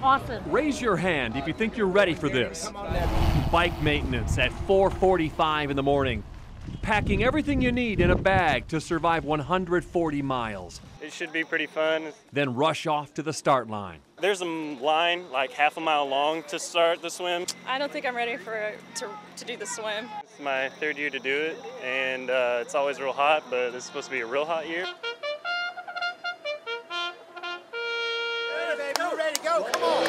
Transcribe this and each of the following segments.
Awesome. Raise your hand if you think you're ready for this. Bike maintenance at 4:45 in the morning. Packing everything you need in a bag to survive 140 miles. It should be pretty fun. Then rush off to the start line. There's a line like half a mile long to start the swim. I don't think I'm ready to do the swim. It's my third year to do it, and it's always real hot, but it's supposed to be a real hot year. Ready, baby, we're ready to go, come on!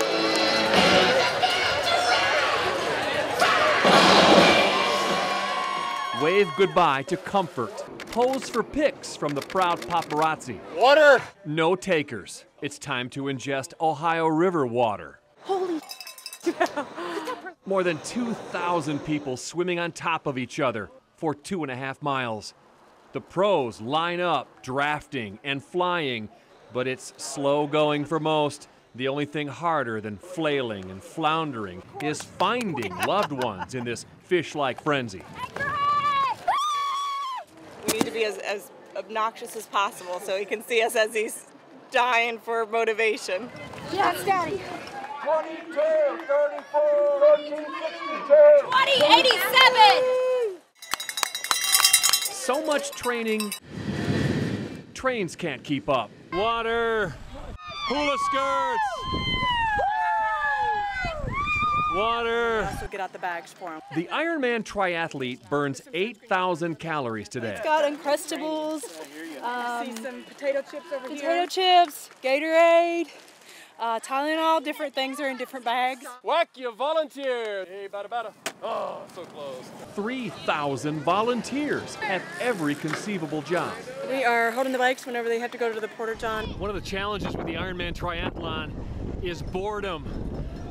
Wave goodbye to comfort. Pose for pics from the proud paparazzi. Water! No takers. It's time to ingest Ohio River water. Holy More than 2,000 people swimming on top of each other for 2.5 miles. The pros line up, drafting and flying, but it's slow going for most. The only thing harder than flailing and floundering is finding loved ones in this fish-like frenzy. We need to be as obnoxious as possible so he can see us as he's dying for motivation. Yes, Daddy. 22, 34, 14, 62. 2087. So much training, trains can't keep up. Water, hula skirts, water. Also get out the bags for him. The Ironman triathlete burns 8,000 calories today. It's got Uncrustables, see some potato chips over here. Potato chips, Gatorade, Tylenol, different things are in different bags. Whack, you volunteer! Hey, bada. Oh, so close. 3,000 volunteers have every conceivable job. We are holding the bikes whenever they have to go to the Porta-John. One of the challenges with the Ironman triathlon is boredom.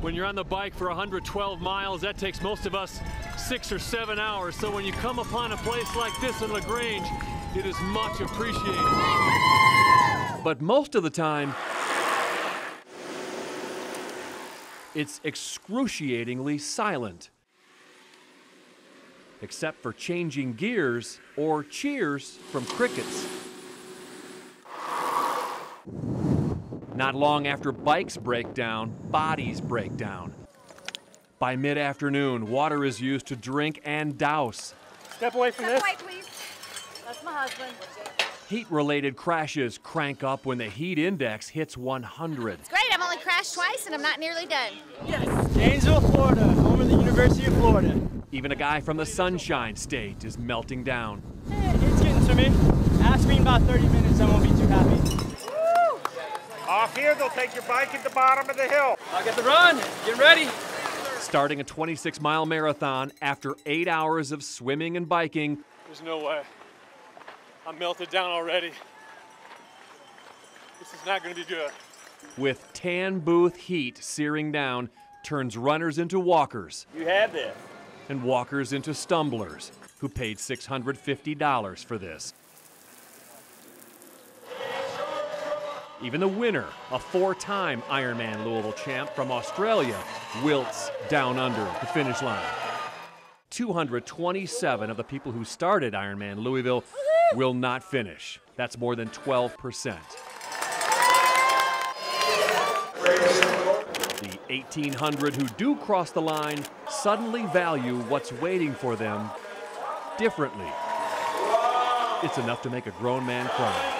When you're on the bike for 112 miles, that takes most of us 6 or 7 hours. So when you come upon a place like this in LaGrange, it is much appreciated. But most of the time, it's excruciatingly silent. Except for changing gears or cheers from crickets. Not long after bikes break down, bodies break down. By mid-afternoon, water is used to drink and douse. Step away from this. Step away, please. That's my husband. Heat-related crashes crank up when the heat index hits 100. It's great, I've only crashed twice and I'm not nearly done. Yes. Gainesville, Florida, home of the University of Florida. Even a guy from the Sunshine State is melting down. It's getting to me. Ask me in about 30 minutes, I won't be too happy. Off here, they'll take your bike at the bottom of the hill. I'll get the run. Get ready. Starting a 26-mile marathon after 8 hours of swimming and biking. There's no way. I'm melted down already. This is not going to be good. With tan booth heat searing down, turns runners into walkers. You have this. And walkers into stumblers, who paid $650 for this. Even the winner, a 4-time Ironman Louisville champ from Australia, wilts down under the finish line. 227 of the people who started Ironman Louisville will not finish. That's more than 12%. The 1,800 who do cross the line suddenly value what's waiting for them differently. It's enough to make a grown man cry.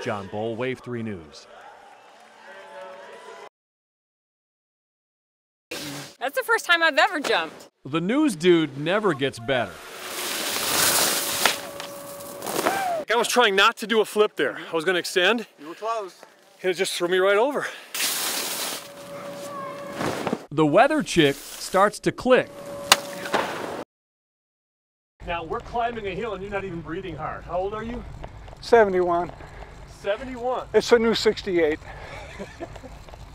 John Boel, Wave 3 News. That's the first time I've ever jumped. The news dude never gets better. I was trying not to do a flip there. I was going to extend. You were close. It just threw me right over. The weather chick starts to click. Now we're climbing a hill and you're not even breathing hard. How old are you? 71. 71. It's a new 68.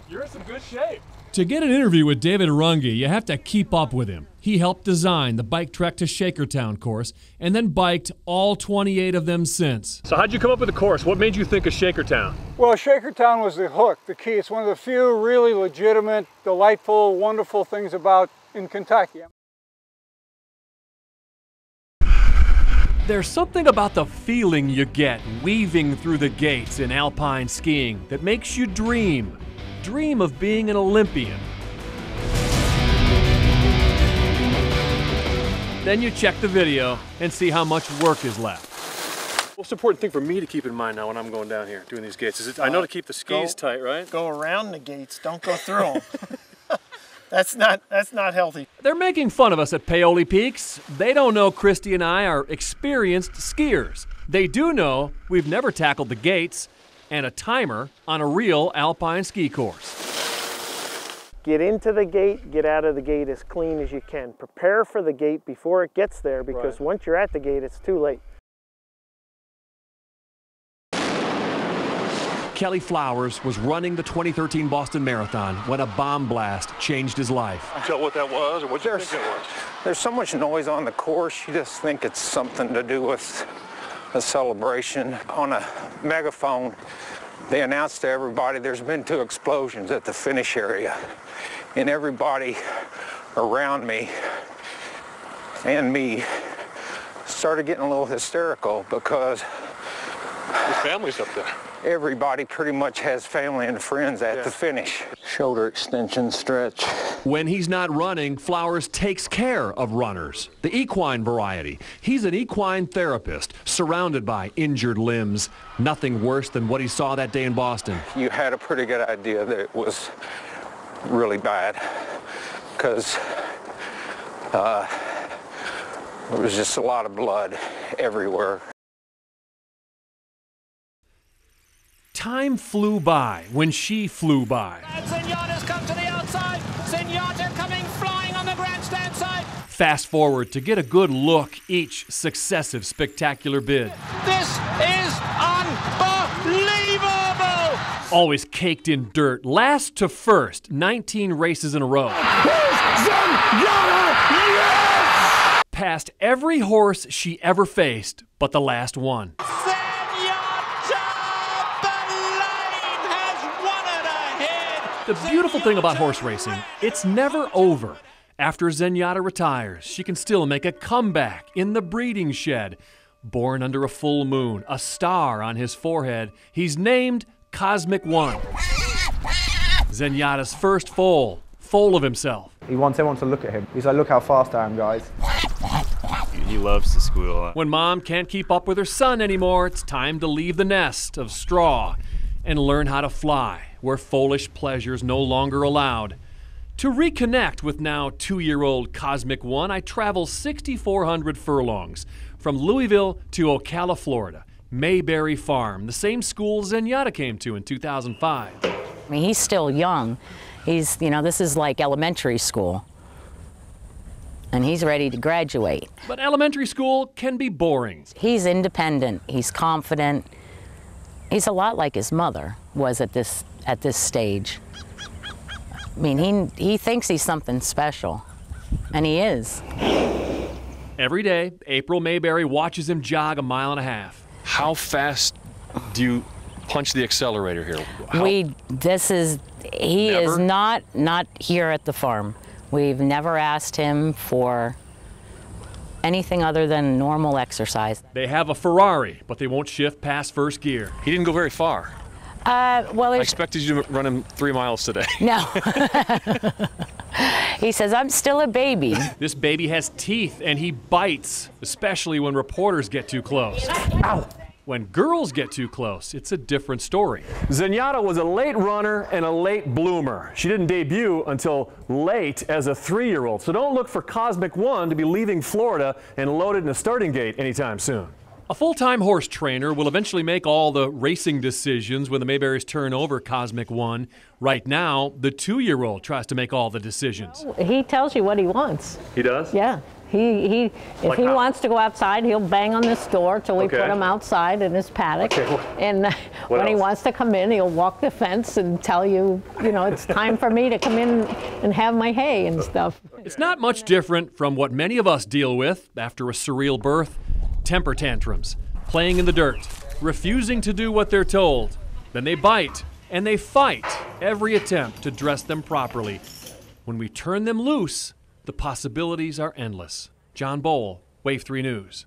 You're in some good shape. To get an interview with David Runge, you have to keep up with him. He helped design the Bike Trek to Shakertown course and then biked all 28 of them since. So how'd you come up with the course? What made you think of Shakertown? Well, Shakertown was the hook, the key. It's one of the few really legitimate, delightful, wonderful things about in Kentucky. There's something about the feeling you get weaving through the gates in alpine skiing that makes you dream. dream of being an Olympian. Then you check the video and see how much work is left. What's the important thing for me to keep in mind now when I'm going down here doing these gates? Is it, I know to keep the skis tight, right? Go around the gates, don't go through them. That's not healthy. They're making fun of us at Paoli Peaks. They don't know Christy and I are experienced skiers. They do know we've never tackled the gates and a timer on a real alpine ski course. Get into the gate, get out of the gate as clean as you can. Prepare for the gate before it gets there, because once you're at the gate, it's too late. Kelly Flowers was running the 2013 Boston Marathon when a bomb blast changed his life. Tell what that was, or what you think it was? There's so much noise on the course, you just think it's something to do with a celebration. On a megaphone, they announced to everybody there's been 2 explosions at the finish area. And everybody around me and me started getting a little hysterical because Your family's up there. Everybody pretty much has family and friends at the finish. Shoulder extension stretch. When he's not running, Flowers takes care of runners, the equine variety. He's an equine therapist, surrounded by injured limbs. Nothing worse than what he saw that day in Boston. You had a pretty good idea that it was really bad, because there was just a lot of blood everywhere. Time flew by when she flew by. Zenyatta's come to the outside. Zenyatta coming flying on the grandstand side. Fast forward to get a good look each successive spectacular bid. This is unbelievable! Always caked in dirt, last to first, 19 races in a row. Passed every horse she ever faced, but the last one. The beautiful thing about horse racing, it's never over. After Zenyatta retires, she can still make a comeback in the breeding shed. Born under a full moon, a star on his forehead, he's named Cosmic One. Zenyatta's first foal, full of himself. He wants everyone to look at him. He's like, look how fast I am, guys. He loves to squeal. When mom can't keep up with her son anymore, it's time to leave the nest of straw and learn how to fly where foolish pleasure's no longer allowed. To reconnect with now 2-year-old Cosmic One, I travel 6,400 furlongs from Louisville to Ocala, Florida, Mayberry Farm, the same school Zenyatta came to in 2005. I mean, he's still young. He's, you know, this is like elementary school. And he's ready to graduate. But elementary school can be boring. He's independent, he's confident. He's a lot like his mother was at this stage. I mean, he thinks he's something special, and he is. Every day, April Mayberry watches him jog 1.5 miles. How fast do you punch the accelerator here? He is not here at the farm. We've never asked him for anything other than normal exercise. They have a Ferrari, but they won't shift past first gear. He didn't go very far. Well, I expected you to run him 3 miles today. No. He says, I'm still a baby. This baby has teeth and he bites, especially when reporters get too close. Ow. When girls get too close, it's a different story. Zenyatta was a late runner and a late bloomer. She didn't debut until late as a 3-year-old, so don't look for Cosmic One to be leaving Florida and loaded in a starting gate anytime soon. A full-time horse trainer will eventually make all the racing decisions when the Mayberrys turn over Cosmic One. Right now, the 2-year-old tries to make all the decisions. He tells you what he wants. He does? Yeah. If like he how? wants to go outside, he'll bang on this door till we put him outside in his paddock. Okay. And when he wants to come in, he'll walk the fence and tell you, you know, it's time for me to come in and have my hay and stuff. It's not much different from what many of us deal with after a surreal birth. Temper tantrums, playing in the dirt, refusing to do what they're told. Then they bite and they fight every attempt to dress them properly. When we turn them loose, the possibilities are endless. John Boel, Wave 3 News.